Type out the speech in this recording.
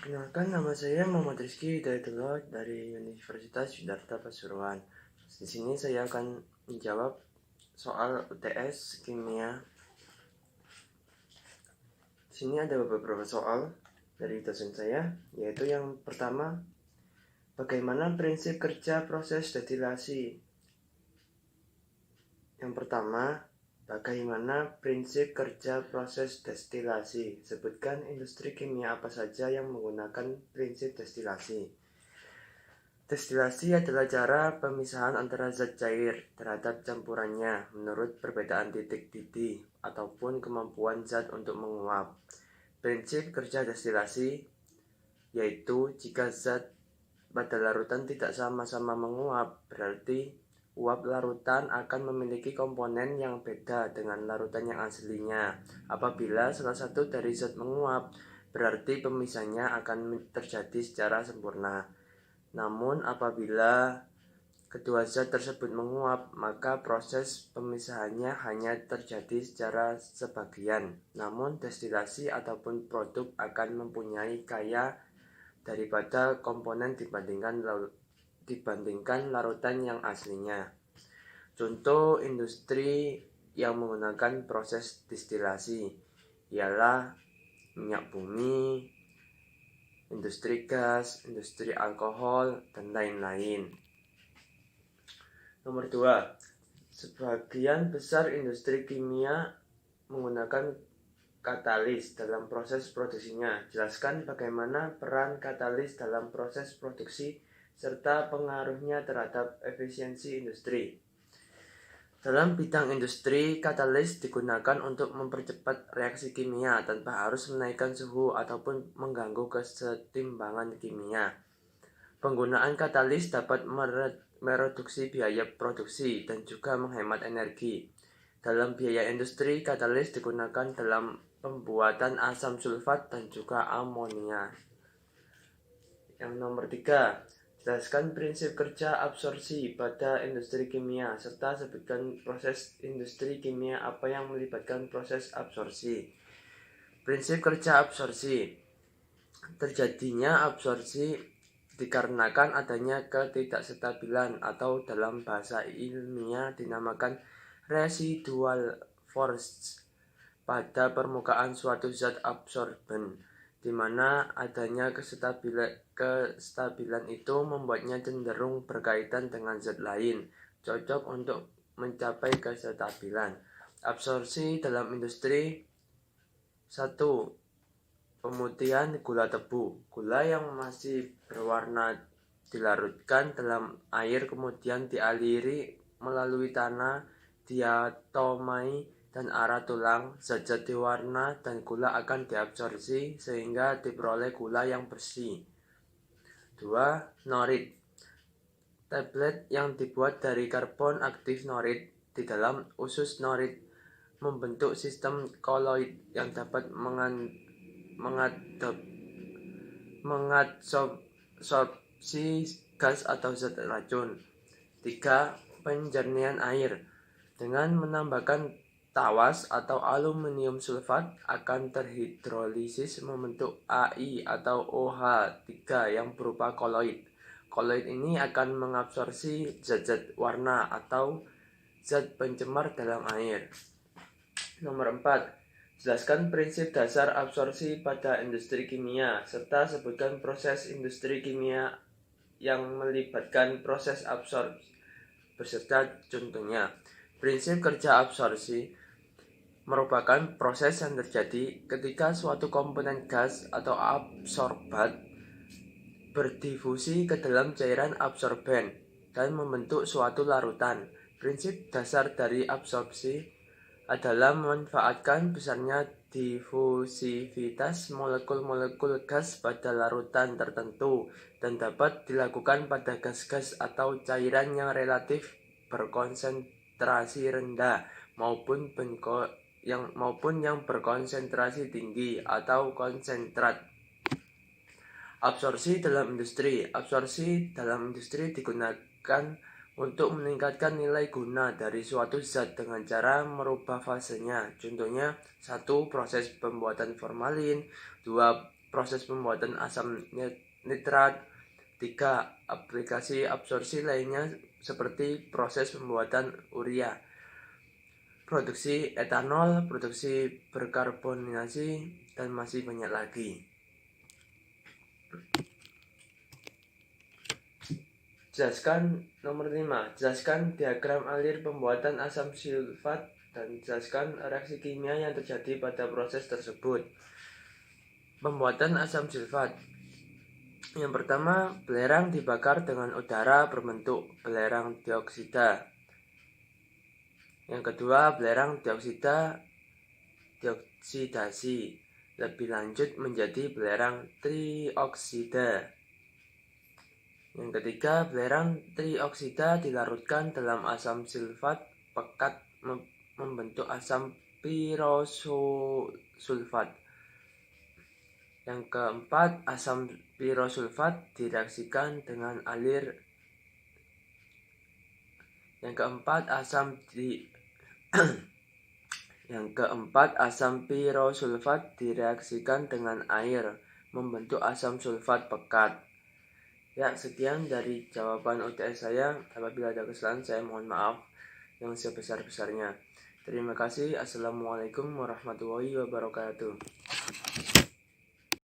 Perkenalkan, nama saya Muhammad Rizky Hidayatullah dari Universitas Siddhartha Pasuruan. Di sini saya akan menjawab soal UTS kimia. Di sini ada beberapa soal dari dosen saya, yaitu yang pertama, bagaimana prinsip kerja proses destilasi? Yang pertama, bagaimana prinsip kerja proses destilasi? Sebutkan industri kimia apa saja yang menggunakan prinsip destilasi. Destilasi adalah cara pemisahan antara zat cair terhadap campurannya menurut perbedaan titik didih ataupun kemampuan zat untuk menguap. Prinsip kerja destilasi yaitu jika zat pada larutan tidak sama-sama menguap, berarti uap larutan akan memiliki komponen yang beda dengan larutan yang aslinya. Apabila salah satu dari zat menguap, berarti pemisahnya akan terjadi secara sempurna. Namun apabila kedua zat tersebut menguap, maka proses pemisahannya hanya terjadi secara sebagian. Namun destilasi ataupun produk akan mempunyai kaya daripada komponen dibandingkan larutan yang aslinya. Contoh industri yang menggunakan proses destilasi ialah minyak bumi, industri gas, industri alkohol, dan lain-lain. Nomor 2, sebagian besar industri kimia menggunakan katalis dalam proses produksinya. Jelaskan bagaimana peran katalis dalam proses produksi serta pengaruhnya terhadap efisiensi industri. Dalam bidang industri, katalis digunakan untuk mempercepat reaksi kimia tanpa harus menaikkan suhu ataupun mengganggu kesetimbangan kimia. Penggunaan katalis dapat mereduksi biaya produksi dan juga menghemat energi. Dalam biaya industri, katalis digunakan dalam pembuatan asam sulfat dan juga amonia. Yang nomor 3, jelaskan prinsip kerja absorpsi pada industri kimia serta sebutkan proses industri kimia apa yang melibatkan proses absorpsi. Prinsip kerja absorpsi. Terjadinya absorpsi dikarenakan adanya ketidakstabilan atau dalam bahasa ilmiah dinamakan residual force pada permukaan suatu zat absorben, di mana adanya kestabilan itu membuatnya cenderung berkaitan dengan zat lain, cocok untuk mencapai kestabilan. Absorpsi dalam industri. 1. Pemutihan gula tebu. Gula yang masih berwarna dilarutkan dalam air kemudian dialiri melalui tanah, diatomai, dan arah tulang. Zat-zat diwarna dan gula akan diabsorpsi sehingga diperoleh gula yang bersih. 2. Norit. Tablet yang dibuat dari karbon aktif norit di dalam usus norit membentuk sistem koloid yang dapat mengadsorpsi gas atau zat racun. 3. Penjernihan air. Dengan menambahkan tawas atau aluminium sulfat akan terhidrolisis membentuk Ai atau OH3 yang berupa koloid. Koloid ini akan mengabsorpsi zat-zat warna atau zat pencemar dalam air. Nomor 4. Jelaskan prinsip dasar absorpsi pada industri kimia, serta sebutkan proses industri kimia yang melibatkan proses absorpsi beserta contohnya. Prinsip kerja absorpsi merupakan proses yang terjadi ketika suatu komponen gas atau absorbat berdifusi ke dalam cairan absorben dan membentuk suatu larutan. Prinsip dasar dari absorpsi adalah memanfaatkan besarnya difusivitas molekul-molekul gas pada larutan tertentu dan dapat dilakukan pada gas-gas atau cairan yang relatif berkonsentrasi rendah maupun yang berkonsentrasi tinggi atau konsentrat. Absorpsi dalam industri. Absorpsi dalam industri digunakan untuk meningkatkan nilai guna dari suatu zat dengan cara merubah fasenya. Contohnya, 1. Proses pembuatan formalin. 2. proses pembuatan asam nitrat. 3. Aplikasi absorpsi lainnya seperti proses pembuatan urea, produksi etanol, produksi berkarbonasi, dan masih banyak lagi. Nomor 5. Jelaskan diagram alir pembuatan asam sulfat dan jelaskan reaksi kimia yang terjadi pada proses tersebut. Pembuatan asam sulfat. Yang pertama, belerang dibakar dengan udara berbentuk belerang dioksida. Yang kedua, belerang dioksidasi lebih lanjut menjadi belerang trioksida. Yang ketiga, belerang trioksida dilarutkan dalam asam sulfat pekat membentuk asam pirosulfat. Yang keempat, asam pirosulfat direaksikan dengan alir. Yang keempat, asam pirosulfat direaksikan dengan air membentuk asam sulfat pekat. Ya, sekian dari jawaban UTS saya. Apabila ada kesalahan, saya mohon maaf yang sebesar-besarnya. Terima kasih. Assalamualaikum warahmatullahi wabarakatuh.